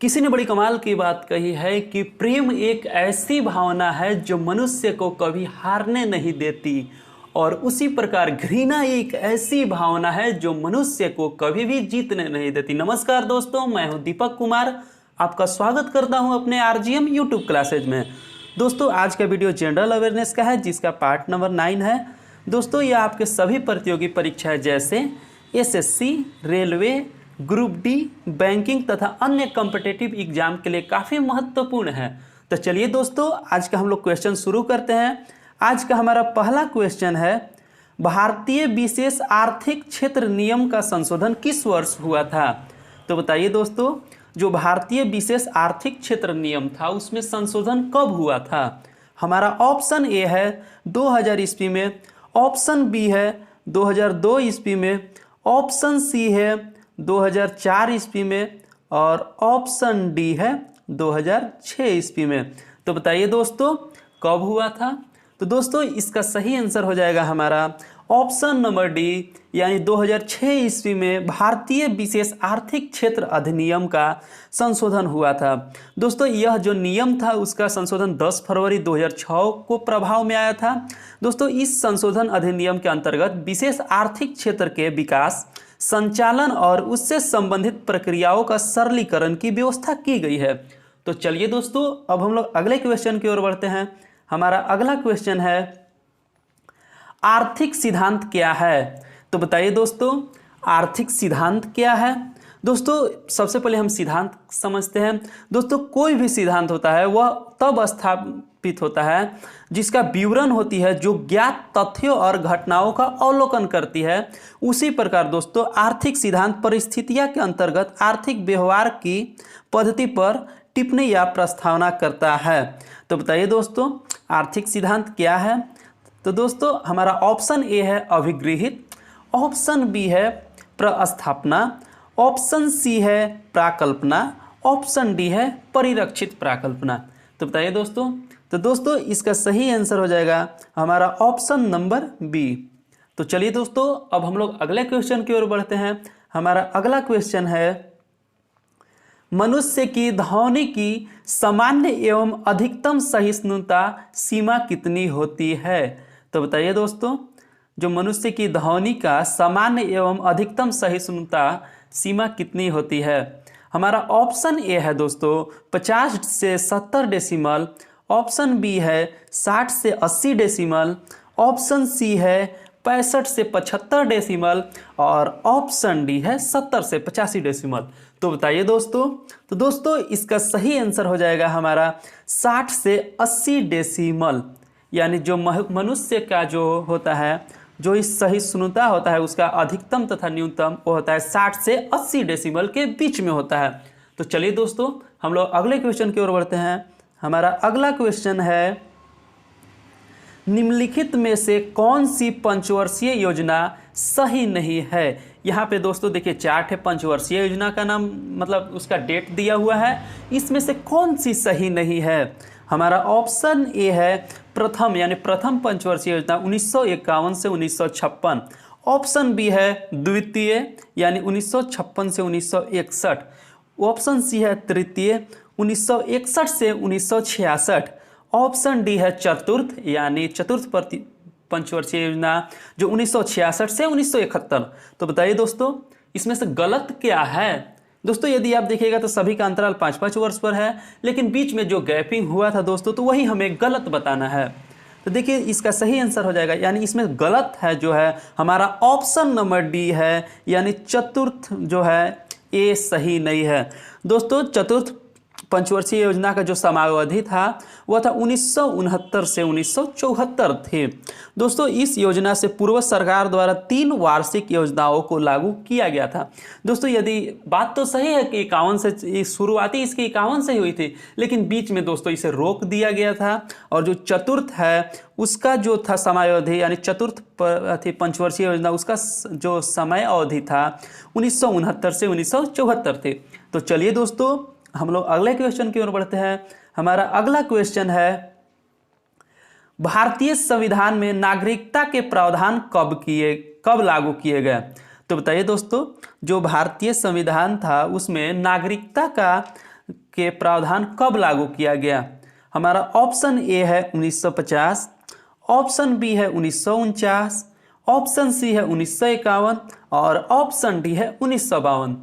किसी ने बड़ी कमाल की बात कही है कि प्रेम एक ऐसी भावना है जो मनुष्य को कभी हारने नहीं देती, और उसी प्रकार घृणा एक ऐसी भावना है जो मनुष्य को कभी भी जीतने नहीं देती। नमस्कार दोस्तों, मैं हूं दीपक कुमार, आपका स्वागत करता हूं अपने आरजीएम यूट्यूब क्लासेज में। दोस्तों, आज का वीडियो जनरल अवेयरनेस का है, जिसका पार्ट नंबर 9 है। दोस्तों, यह आपके सभी प्रतियोगी परीक्षाएं जैसे SSC, railway, group D, banking तथा अन्य कॉम्पिटिटिव एग्जाम के लिए काफ़ी महत्वपूर्ण है। तो चलिए दोस्तों, आज का हम लोग क्वेश्चन शुरू करते हैं। आज का हमारा पहला क्वेश्चन है, भारतीय विशेष आर्थिक क्षेत्र नियम का संशोधन किस वर्ष हुआ था? तो बताइए दोस्तों, जो भारतीय विशेष आर्थिक क्षेत्र नियम था उसमें संशोधन कब हुआ था? हमारा ऑप्शन ए है 2000 ईस्वी में, ऑप्शन बी है 2002 ईस्वी में, ऑप्शन सी है 2004 ईस्वी में, और ऑप्शन डी है 2006 ईस्वी में। तो बताइए दोस्तों, कब हुआ था? तो दोस्तों, इसका सही आंसर हो जाएगा हमारा ऑप्शन नंबर डी, यानी 2006 ईस्वी में भारतीय विशेष आर्थिक क्षेत्र अधिनियम का संशोधन हुआ था। दोस्तों, यह जो नियम था उसका संशोधन 10 फरवरी 2006 को प्रभाव में आया था। दोस्तों, इस संशोधन अधिनियम के अंतर्गत विशेष आर्थिक क्षेत्र के विकास, संचालन और उससे संबंधित प्रक्रियाओं का सरलीकरण की व्यवस्था की गई है। तो चलिए दोस्तों, अब हम लोग अगले क्वेश्चन की ओर बढ़ते हैं। हमारा अगला क्वेश्चन है, आर्थिक सिद्धांत क्या है? तो बताइए दोस्तों, आर्थिक सिद्धांत क्या है? दोस्तों, सबसे पहले हम सिद्धांत समझते हैं। दोस्तों, कोई भी सिद्धांत होता है वह तब स्थापित होता है जिसका विवरण होती है जो ज्ञात तथ्यों और घटनाओं का अवलोकन करती है। उसी प्रकार दोस्तों, आर्थिक सिद्धांत परिस्थितियां के अंतर्गत आर्थिक व्यवहार की पद्धति पर टिप्पणी या प्रस्तावना करता है। तो बताइए दोस्तों, आर्थिक सिद्धांत क्या है? तो दोस्तों, हमारा ऑप्शन ए है अभिगृहित, ऑप्शन बी है प्रस्थापना, ऑप्शन सी है प्राकल्पना, ऑप्शन डी है परिरक्षित प्राकल्पना। तो बताइए दोस्तों, तो दोस्तों इसका सही आंसर हो जाएगा हमारा ऑप्शन नंबर बी। तो चलिए दोस्तों, अब हम लोग अगले क्वेश्चन की ओर बढ़ते हैं। हमारा अगला क्वेश्चन है, मनुष्य की ध्वनि की सामान्य एवं अधिकतम सहिष्णुता सीमा कितनी होती है? तो बताइए दोस्तों, जो मनुष्य की ध्वनि का सामान्य एवं अधिकतम सहिष्णुता सीमा कितनी होती है? हमारा ऑप्शन ए है दोस्तों 50 से 70 डेसिमल, ऑप्शन बी है 60 से 80 डेसिमल, ऑप्शन सी है 65 से 75 डेसिमल, और ऑप्शन डी है 70 से 85 डेसिमल। तो बताइए दोस्तों, तो दोस्तों इसका सही आंसर हो जाएगा हमारा 60 से 80 डेसिमल, यानी जो मनुष्य का जो होता है, जो इस सहिष्णुता होता है उसका अधिकतम तथा न्यूनतम वो होता है 60 से 80 डेसिमल के बीच में होता है। तो चलिए दोस्तों, हम लोग अगले क्वेश्चन की ओर बढ़ते हैं। हमारा अगला क्वेश्चन है, निम्नलिखित में से कौन सी पंचवर्षीय योजना सही नहीं है? यहाँ पे दोस्तों देखिए चार्ट है, पंचवर्षीय योजना का नाम मतलब उसका डेट दिया हुआ है। इसमें से कौन सी सही नहीं है? हमारा ऑप्शन ए है प्रथम, यानी प्रथम पंचवर्षीय योजना 1951 से 1956, ऑप्शन बी है द्वितीय, यानी 1956 से 1961, ऑप्शन सी है तृतीय, 1961 से 1966, ऑप्शन डी है चतुर्थ, यानी चतुर्थ पंचवर्षीय योजना जो 1966 से 1971। तो बताइए दोस्तों, इसमें से गलत क्या है? दोस्तों, यदि आप देखिएगा तो सभी का अंतराल 5-5 वर्ष पर है, लेकिन बीच में जो गैपिंग हुआ था दोस्तों, तो वही हमें गलत बताना है। तो देखिए इसका सही आंसर हो जाएगा, यानी इसमें गलत है जो है हमारा ऑप्शन नंबर डी है, यानी चतुर्थ जो है ये सही नहीं है। दोस्तों, चतुर्थ पंचवर्षीय योजना का जो समयावधि था वह था 1969 से 1974 थे। दोस्तों, इस योजना से पूर्व सरकार द्वारा 3 वार्षिक योजनाओं को लागू किया गया था। दोस्तों, यदि बात तो सही है कि 51 से शुरुआती इसकी 51 से ही हुई थी, लेकिन बीच में दोस्तों इसे रोक दिया गया था। और जो चतुर्थ है उसका जो था समयावधि, यानी चतुर्थ पंचवर्षीय योजना उसका जो समय अवधि था 1969 से 1974 थे। तो चलिए दोस्तों, हम लोग अगले क्वेश्चन की ओर बढ़ते हैं। हमारा अगला क्वेश्चन है, भारतीय संविधान में नागरिकता के प्रावधान कब लागू किए गए? तो बताइए दोस्तों, जो भारतीय संविधान था उसमें नागरिकता का के प्रावधान कब लागू किया गया? हमारा ऑप्शन ए है 1950, ऑप्शन बी है 1949, ऑप्शन सी है 1951 और ऑप्शन डी है 1952।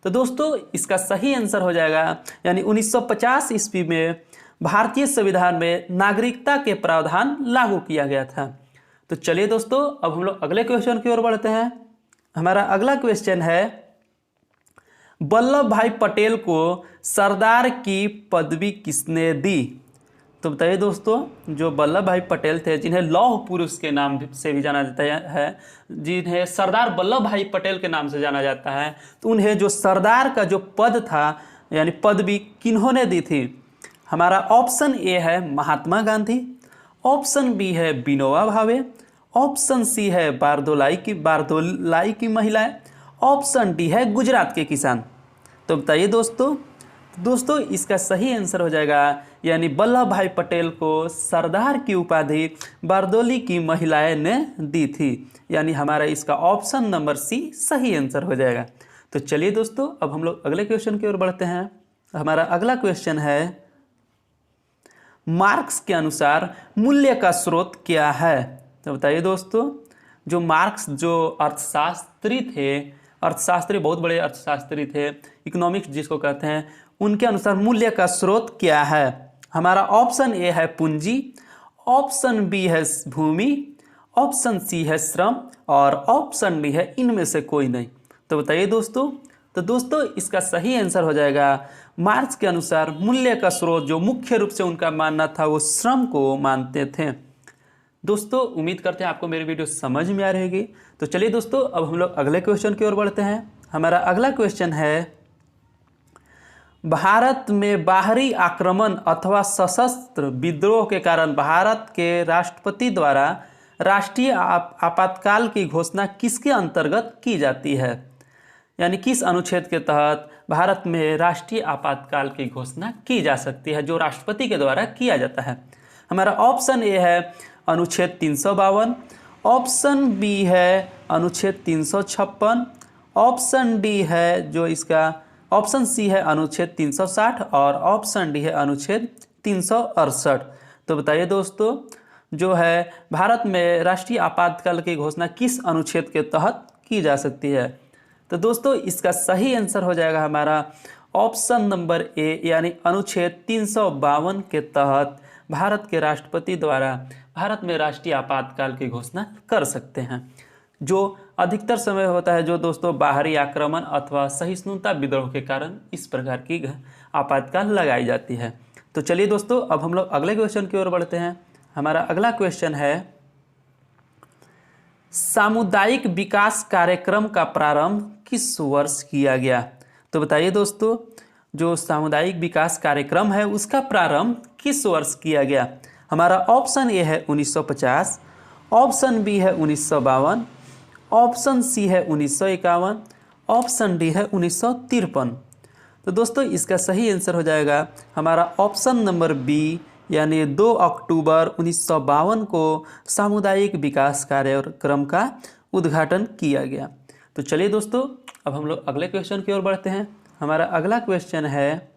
तो दोस्तों इसका सही आंसर हो जाएगा यानी 1950 ईस्वी में भारतीय संविधान में नागरिकता के प्रावधान लागू किया गया था। तो चलिए दोस्तों अब हम लोग अगले क्वेश्चन की ओर बढ़ते हैं। हमारा अगला क्वेश्चन है, वल्लभ भाई पटेल को सरदार की पदवी किसने दी? तो बताइए दोस्तों, जो वल्लभ भाई पटेल थे, जिन्हें लौह पुरुष के नाम से भी जाना जाता है, जिन्हें सरदार वल्लभ भाई पटेल के नाम से जाना जाता है, तो उन्हें जो सरदार का जो पद था यानी पदवी किन्होंने दी थी? हमारा ऑप्शन ए है महात्मा गांधी, ऑप्शन बी है विनोबा भावे, ऑप्शन सी है बारदोलाई की महिलाएं, ऑप्शन डी है गुजरात के किसान। तो बताइए दोस्तों इसका सही आंसर हो जाएगा यानी वल्लभ भाई पटेल को सरदार की उपाधि बारदोली की महिलाएं ने दी थी, यानी हमारा इसका ऑप्शन नंबर सी सही आंसर हो जाएगा। तो चलिए दोस्तों अब हम लोग अगले क्वेश्चन की ओर बढ़ते हैं। हमारा अगला क्वेश्चन है, मार्क्स के अनुसार मूल्य का स्रोत क्या है? तो बताइए दोस्तों, जो मार्क्स जो अर्थशास्त्री बहुत बड़े अर्थशास्त्री थे, इकोनॉमिक्स जिसको कहते हैं, उनके अनुसार मूल्य का स्रोत क्या है? हमारा ऑप्शन ए है पूंजी, ऑप्शन बी है भूमि, ऑप्शन सी है श्रम और ऑप्शन डी है इनमें से कोई नहीं। तो बताइए दोस्तों इसका सही आंसर हो जाएगा, मार्क्स के अनुसार मूल्य का स्रोत जो मुख्य रूप से उनका मानना था वो श्रम को मानते थे। दोस्तों उम्मीद करते हैं आपको मेरी वीडियो समझ में आ रही होगी। तो चलिए दोस्तों अब हम लोग अगले क्वेश्चन की ओर बढ़ते हैं। हमारा अगला क्वेश्चन है, भारत में बाहरी आक्रमण अथवा सशस्त्र विद्रोह के कारण भारत के राष्ट्रपति द्वारा राष्ट्रीय आपातकाल की घोषणा किसके अंतर्गत की जाती है? यानी किस अनुच्छेद के तहत भारत में राष्ट्रीय आपातकाल की घोषणा की जा सकती है, जो राष्ट्रपति के द्वारा किया जाता है? हमारा ऑप्शन ए है अनुच्छेद 352, ऑप्शन बी है अनुच्छेद 356, ऑप्शन डी है जो इसका ऑप्शन सी है अनुच्छेद 360 और ऑप्शन डी है अनुच्छेद 368। तो बताइए दोस्तों, जो है भारत में राष्ट्रीय आपातकाल की घोषणा किस अनुच्छेद के तहत की जा सकती है? तो दोस्तों इसका सही आंसर हो जाएगा हमारा ऑप्शन नंबर ए यानी अनुच्छेद 352 के तहत भारत के राष्ट्रपति द्वारा भारत में राष्ट्रीय आपातकाल की घोषणा कर सकते हैं, जो अधिकतर समय होता है जो दोस्तों बाहरी आक्रमण अथवा सहिष्णुता विद्रोह के कारण इस प्रकार की आपातकाल लगाई जाती है। तो चलिए दोस्तों अब हम लोग अगले क्वेश्चन की ओर बढ़ते हैं। हमारा अगला क्वेश्चन है, सामुदायिक विकास कार्यक्रम का प्रारंभ किस वर्ष किया गया? तो बताइए दोस्तों, जो सामुदायिक विकास कार्यक्रम है उसका प्रारंभ किस वर्ष किया गया? हमारा ऑप्शन ए है 1950, ऑप्शन बी है 1952, ऑप्शन सी है 1951, ऑप्शन डी है 1953। तो दोस्तों इसका सही आंसर हो जाएगा हमारा ऑप्शन नंबर बी यानी 2 अक्टूबर 1952 को सामुदायिक विकास कार्यक्रम का उद्घाटन किया गया। तो चलिए दोस्तों अब हम लोग अगले क्वेश्चन की ओर बढ़ते हैं। हमारा अगला क्वेश्चन है,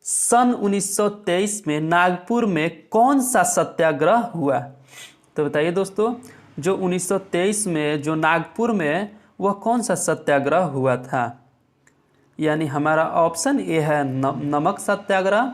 सन 1923 में नागपुर में कौन सा सत्याग्रह हुआ? तो बताइए दोस्तों, जो 1923 में जो नागपुर में वह कौन सा सत्याग्रह हुआ था? यानी हमारा ऑप्शन ए है नमक सत्याग्रह,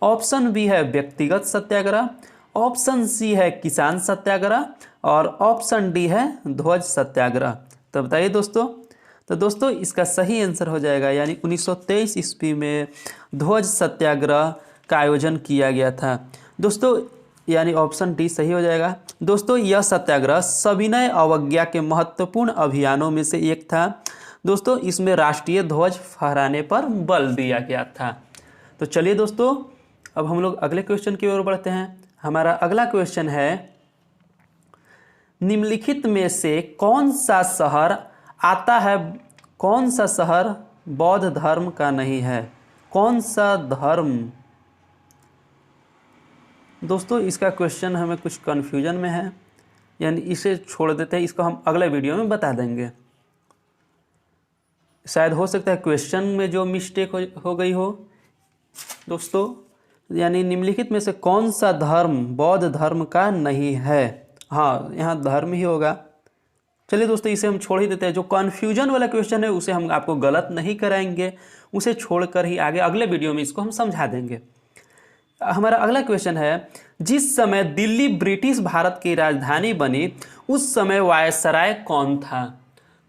ऑप्शन बी है व्यक्तिगत सत्याग्रह, ऑप्शन सी है किसान सत्याग्रह और ऑप्शन डी है ध्वज सत्याग्रह। तो बताइए दोस्तों इसका सही आंसर हो जाएगा यानी 1923 ईस्वी में ध्वज सत्याग्रह का आयोजन किया गया था दोस्तों, यानी ऑप्शन डी सही हो जाएगा। दोस्तों यह सत्याग्रह सविनय अवज्ञा के महत्वपूर्ण अभियानों में से एक था। दोस्तों इसमें राष्ट्रीय ध्वज फहराने पर बल दिया गया था। तो चलिए दोस्तों अब हम लोग अगले क्वेश्चन की ओर बढ़ते हैं। हमारा अगला क्वेश्चन है, निम्नलिखित में से कौन सा शहर आता है, कौन सा शहर बौद्ध धर्म का नहीं है? कौन सा धर्म? दोस्तों इसका क्वेश्चन हमें कुछ कन्फ्यूजन में है, यानी इसे छोड़ देते हैं, इसको हम अगले वीडियो में बता देंगे। शायद हो सकता है क्वेश्चन में जो मिस्टेक हो गई हो दोस्तों। यानी निम्नलिखित में से कौन सा धर्म बौद्ध धर्म का नहीं है? हाँ, यहाँ धर्म ही होगा। चलिए दोस्तों, इसे हम छोड़ ही देते हैं। जो कन्फ्यूजन वाला क्वेश्चन है उसे हम आपको गलत नहीं कराएंगे, उसे छोड़कर ही आगे अगले वीडियो में इसको हम समझा देंगे। हमारा अगला क्वेश्चन है, जिस समय दिल्ली ब्रिटिश भारत की राजधानी बनी उस समय वायसराय कौन था?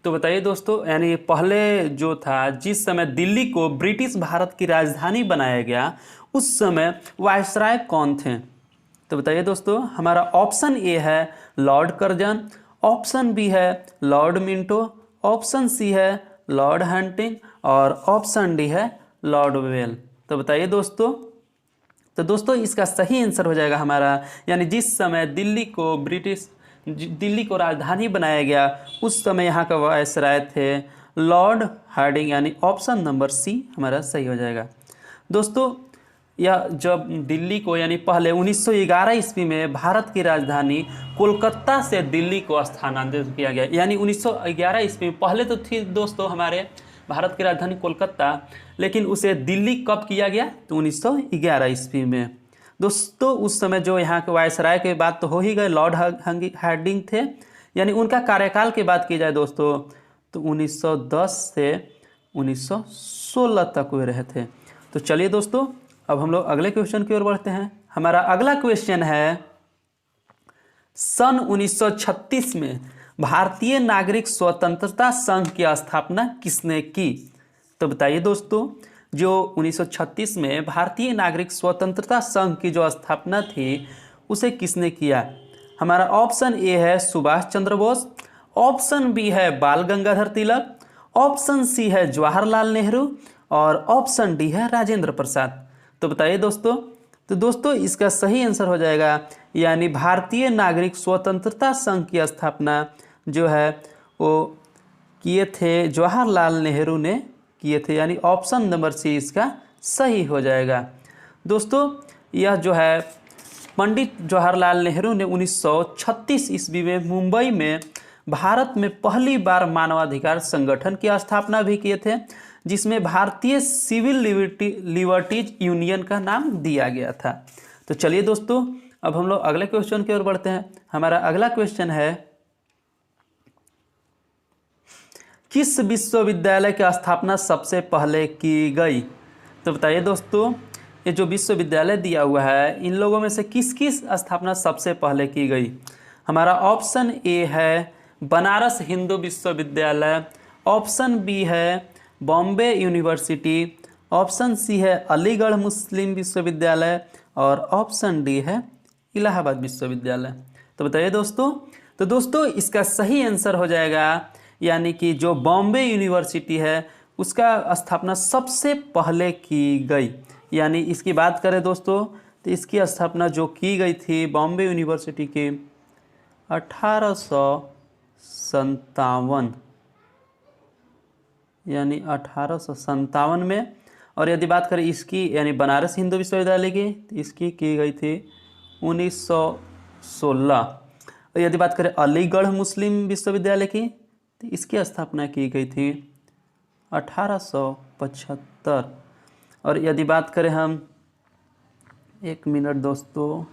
तो बताइए दोस्तों, यानी पहले जो था, जिस समय दिल्ली को ब्रिटिश भारत की राजधानी बनाया गया उस समय वायसराय कौन थे? तो बताइए दोस्तों, हमारा ऑप्शन ए है लॉर्ड कर्जन, ऑप्शन बी है लॉर्ड मिंटो, ऑप्शन सी है लॉर्ड हंटिंग और ऑप्शन डी है लॉर्ड वेल। तो बताइए दोस्तों, तो दोस्तों इसका सही आंसर हो जाएगा हमारा, यानी जिस समय दिल्ली को राजधानी बनाया गया उस समय यहाँ का वायसराय थे लॉर्ड हार्डिंग, यानी ऑप्शन नंबर सी हमारा सही हो जाएगा। दोस्तों यह जब दिल्ली को, यानी पहले 1911 ईस्वी में भारत की राजधानी कोलकाता से दिल्ली को स्थानांतरित किया गया। यानी 1911 ईस्वी में, पहले तो थी दोस्तों हमारे भारत की राजधानी कोलकाता, लेकिन उसे दिल्ली कब किया गया? तो 1911 ईस्वी में। दोस्तों उस समय जो यहाँ के वायसराय के बात तो हो ही गए, लॉर्ड हार्डिंग थे, यानी उनका कार्यकाल की बात की जाए दोस्तों तो 1910 से 1916 तक वे रहे थे। तो चलिए दोस्तों, अब हम लोग अगले क्वेश्चन की ओर बढ़ते हैं। हमारा अगला क्वेश्चन है, सन 1936 में भारतीय नागरिक स्वतंत्रता संघ की स्थापना किसने की? तो बताइए दोस्तों, जो 1936 में भारतीय नागरिक स्वतंत्रता संघ की जो स्थापना थी उसे किसने किया? हमारा ऑप्शन ए है सुभाष चंद्र बोस, ऑप्शन बी है बाल गंगाधर तिलक, ऑप्शन सी है जवाहरलाल नेहरू और ऑप्शन डी है राजेंद्र प्रसाद। तो बताइए दोस्तों, तो दोस्तों इसका सही आंसर हो जाएगा, यानी भारतीय नागरिक स्वतंत्रता संघ की स्थापना जो है वो किए थे जवाहरलाल नेहरू ने किए थे, यानी ऑप्शन नंबर सी इसका सही हो जाएगा। दोस्तों यह जो है पंडित जवाहरलाल नेहरू ने 1936 ईस्वी में मुंबई में भारत में पहली बार मानवाधिकार संगठन की स्थापना भी किए थे, जिसमें भारतीय सिविल लिबर्टीज यूनियन का नाम दिया गया था। तो चलिए दोस्तों, अब हम लोग अगले क्वेश्चन की ओर बढ़ते हैं। हमारा अगला क्वेश्चन है, किस विश्वविद्यालय की स्थापना सबसे पहले की गई? तो बताइए दोस्तों, ये जो विश्वविद्यालय दिया हुआ है इन लोगों में से किसकी स्थापना सबसे पहले की गई? हमारा ऑप्शन ए है बनारस हिंदू विश्वविद्यालय, ऑप्शन बी है बॉम्बे यूनिवर्सिटी, ऑप्शन सी है अलीगढ़ मुस्लिम विश्वविद्यालय और ऑप्शन डी है इलाहाबाद विश्वविद्यालय। तो बताइए दोस्तों, तो दोस्तों इसका सही आंसर हो जाएगा, यानी कि जो बॉम्बे यूनिवर्सिटी है उसका स्थापना सबसे पहले की गई। यानी इसकी बात करें दोस्तों तो इसकी स्थापना जो की गई थी बॉम्बे यूनिवर्सिटी की 1857, यानी 1857 में। और यदि बात करें इसकी, यानी बनारस हिंदू विश्वविद्यालय की, तो इसकी की गई थी 1916। और यदि बात करें अलीगढ़ मुस्लिम विश्वविद्यालय की, तो इसकी स्थापना की गई थी 1875। और यदि बात करें हम, एक मिनट दोस्तों,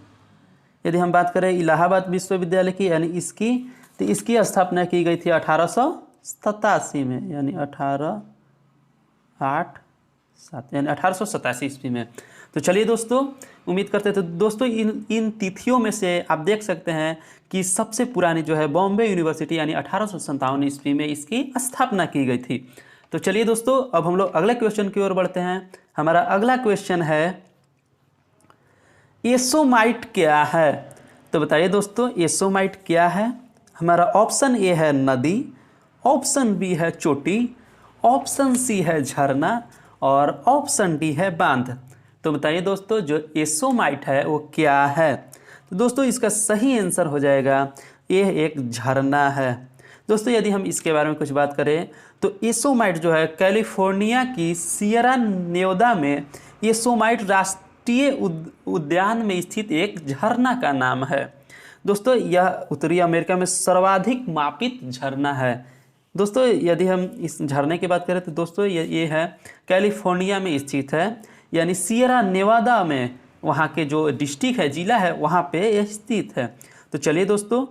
यदि हम बात करें इलाहाबाद विश्वविद्यालय की, यानी इसकी, तो इसकी स्थापना की गई थी 1887 में, यानी 1887 ईस्वी में। तो चलिए दोस्तों, उम्मीद करते थे दोस्तों इन तिथियों में से आप देख सकते हैं कि सबसे पुरानी जो है बॉम्बे यूनिवर्सिटी, यानी 1857 ईस्वी में इसकी स्थापना की गई थी। तो चलिए दोस्तों, अब हम लोग अगले क्वेश्चन की ओर बढ़ते हैं। हमारा अगला क्वेश्चन है, एसोमाइट क्या है? तो बताइए दोस्तों, एसोमाइट क्या है? हमारा ऑप्शन ए है नदी, ऑप्शन बी है चोटी, ऑप्शन सी है झरना और ऑप्शन डी है बांध। तो बताइए दोस्तों, जो एसोमाइट है वो क्या है? तो दोस्तों इसका सही आंसर हो जाएगा, ये एक झरना है। दोस्तों यदि हम इसके बारे में कुछ बात करें तो एसोमाइट जो है कैलिफोर्निया की सियरा नेवादा में एसोमाइट राष्ट्रीय उद्यान में स्थित एक झरना का नाम है। दोस्तों यह उत्तरी अमेरिका में सर्वाधिक मापित झरना है। दोस्तों यदि हम इस झरने की बात करें तो दोस्तों ये है कैलिफोर्निया में स्थित है, यानी सियरा नेवादा में, वहाँ के जो डिस्ट्रिक्ट है, जिला है, वहाँ पे यह स्थित है। तो चलिए दोस्तों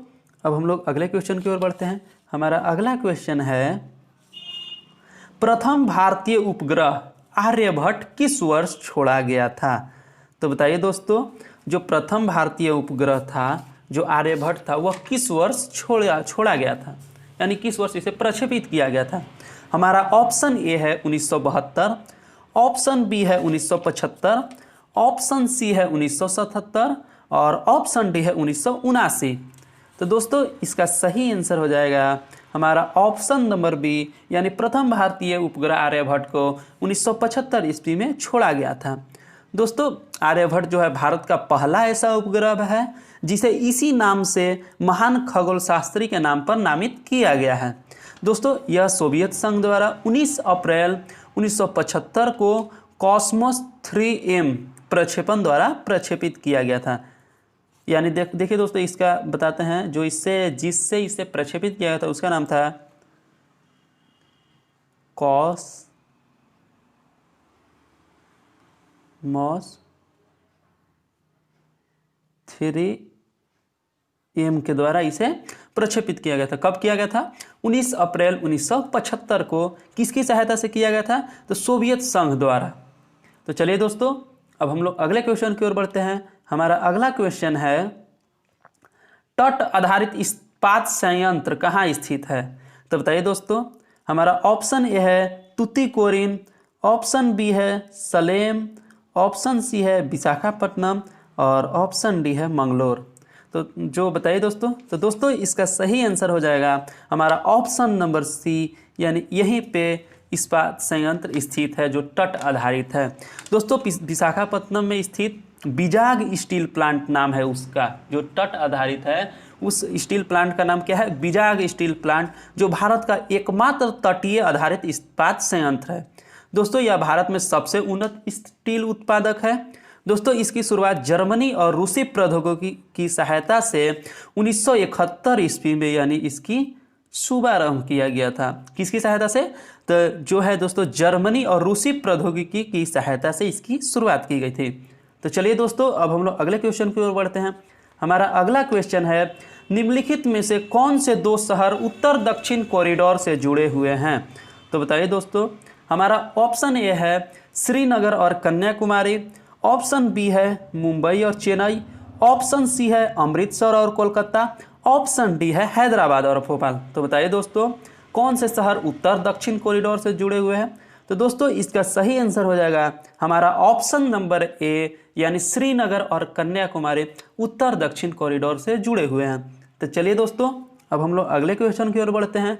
अब हम लोग अगले क्वेश्चन की ओर बढ़ते हैं। हमारा अगला क्वेश्चन है, प्रथम भारतीय उपग्रह आर्यभट्ट किस वर्ष छोड़ा गया था? तो बताइए दोस्तों, जो प्रथम भारतीय उपग्रह था जो आर्यभट्ट था वह किस वर्ष छोड़ा गया था, यानी किस वर्ष इसे प्रक्षेपित किया गया था? हमारा ऑप्शन ए है 1972, ऑप्शन बी है 1975, ऑप्शन सी है 1977 और ऑप्शन डी है 1979। तो दोस्तों इसका सही आंसर हो जाएगा हमारा ऑप्शन नंबर बी, यानी प्रथम भारतीय उपग्रह आर्यभट्ट को 1975 ईस्वी में छोड़ा गया था। दोस्तों आर्यभट्ट जो है भारत का पहला ऐसा उपग्रह है जिसे इसी नाम से महान खगोल शास्त्री के नाम पर नामित किया गया है। दोस्तों यह सोवियत संघ द्वारा 19 अप्रैल 1975 को कॉस्मोस 3M प्रक्षेपण द्वारा प्रक्षेपित किया गया था। यानी देखिए दोस्तों, इसका बताते हैं, जो जिससे इसे प्रक्षेपित किया गया था उसका नाम था कॉस्मोस 3M के द्वारा इसे प्रक्षेपित किया गया था। कब किया गया था? 19 अप्रैल 1975 को। किसकी सहायता से किया गया था? तो सोवियत संघ द्वारा। तो चलिए दोस्तों अब हम लोग अगले क्वेश्चन की ओर बढ़ते हैं। हमारा अगला क्वेश्चन है, तट आधारित इस्पात संयंत्र कहाँ स्थित है? तो बताइए दोस्तों, हमारा ऑप्शन ए है तुतीकोरिन, ऑप्शन बी है सलेम, ऑप्शन सी है विशाखापट्टनम और ऑप्शन डी है मंगलोर। तो जो बताइए दोस्तों, तो दोस्तों इसका सही आंसर हो जाएगा हमारा ऑप्शन नंबर सी, यानी यहीं पे इस्पात संयंत्र स्थित है जो तट आधारित है। दोस्तों विशाखापट्टनम में स्थित बिजाग स्टील प्लांट नाम है उसका, जो तट आधारित है उस स्टील प्लांट का नाम क्या है? बिजाग स्टील प्लांट, जो भारत का एकमात्र तटीय आधारित इस्पात संयंत्र है। दोस्तों यह भारत में सबसे उन्नत स्टील उत्पादक है। दोस्तों इसकी शुरुआत जर्मनी और रूसी प्रौद्योगिकी की सहायता से 1971 ईस्वी में, यानी इसकी शुभारंभ किया गया था। किसकी सहायता से? तो जो है दोस्तों जर्मनी और रूसी प्रौद्योगिकी की सहायता से इसकी शुरुआत की गई थी। तो चलिए दोस्तों अब हम लोग अगले क्वेश्चन की ओर बढ़ते हैं। हमारा अगला क्वेश्चन है, निम्नलिखित में से कौन से दो शहर उत्तर दक्षिण कॉरिडोर से जुड़े हुए हैं? तो बताइए दोस्तों, हमारा ऑप्शन ए है श्रीनगर और कन्याकुमारी, ऑप्शन बी है मुंबई और चेन्नई, ऑप्शन सी है अमृतसर और कोलकाता, ऑप्शन डी है हैदराबाद और भोपाल। तो बताइए दोस्तों कौन से शहर उत्तर दक्षिण कॉरिडोर से जुड़े हुए हैं? तो दोस्तों इसका सही आंसर हो जाएगा हमारा ऑप्शन नंबर ए, यानी श्रीनगर और कन्याकुमारी उत्तर दक्षिण कॉरिडोर से जुड़े हुए हैं। तो चलिए दोस्तों अब हम लोग अगले क्वेश्चन की ओर बढ़ते हैं।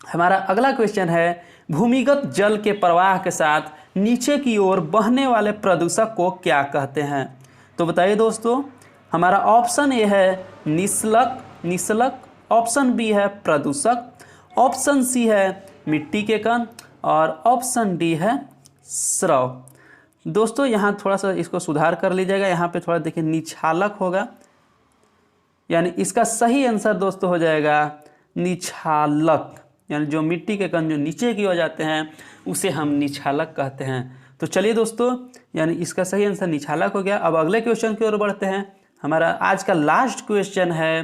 हमारा अगला क्वेश्चन है, भूमिगत जल के प्रवाह के साथ नीचे की ओर बहने वाले प्रदूषक को क्या कहते हैं? तो बताइए दोस्तों, हमारा ऑप्शन ए है निस्लक, ऑप्शन बी है प्रदूषक, ऑप्शन सी है मिट्टी के कण और ऑप्शन डी है स्रव। दोस्तों यहाँ थोड़ा सा इसको सुधार कर लीजिएगा, यहाँ पे थोड़ा देखिए निछालक होगा, यानी इसका सही आंसर दोस्तों हो जाएगा निछालक, यानी जो मिट्टी के कण जो नीचे की ओर जाते हैं उसे हम निछालक कहते हैं। तो चलिए दोस्तों, यानी इसका सही आंसर निछालक हो गया। अब अगले क्वेश्चन की ओर बढ़ते हैं। हमारा आज का लास्ट क्वेश्चन है,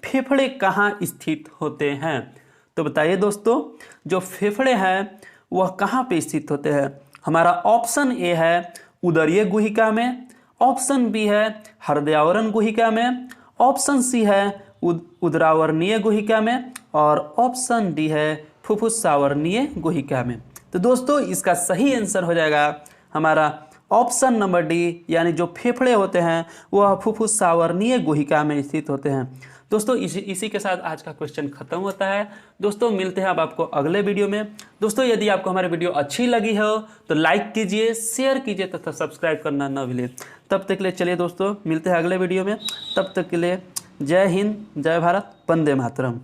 फेफड़े कहाँ स्थित होते हैं? तो बताइए दोस्तों, जो फेफड़े हैं वह कहाँ पे स्थित होते हैं? हमारा ऑप्शन ए है उदरीय गुहिका में, ऑप्शन बी है हृदयावरण गुहिका में, ऑप्शन सी है उदरावरणीय गुहिका में और ऑप्शन डी है फुफ्फुसावरणीय गुहिका में। तो दोस्तों इसका सही आंसर हो जाएगा हमारा ऑप्शन नंबर डी, यानी जो फेफड़े होते हैं वह फुफ्फुसावरणीय गुहिका में स्थित होते हैं। दोस्तों इसी के साथ आज का क्वेश्चन खत्म होता है। दोस्तों मिलते हैं अब आपको अगले वीडियो में। दोस्तों यदि आपको हमारी वीडियो अच्छी लगी हो तो लाइक कीजिए, शेयर कीजिए तथा सब्सक्राइब करना न भूलिए। तब तक के लिए चलिए दोस्तों मिलते हैं अगले वीडियो में। तब तक के लिए जय हिंद, जय भारत, वंदे मातरम।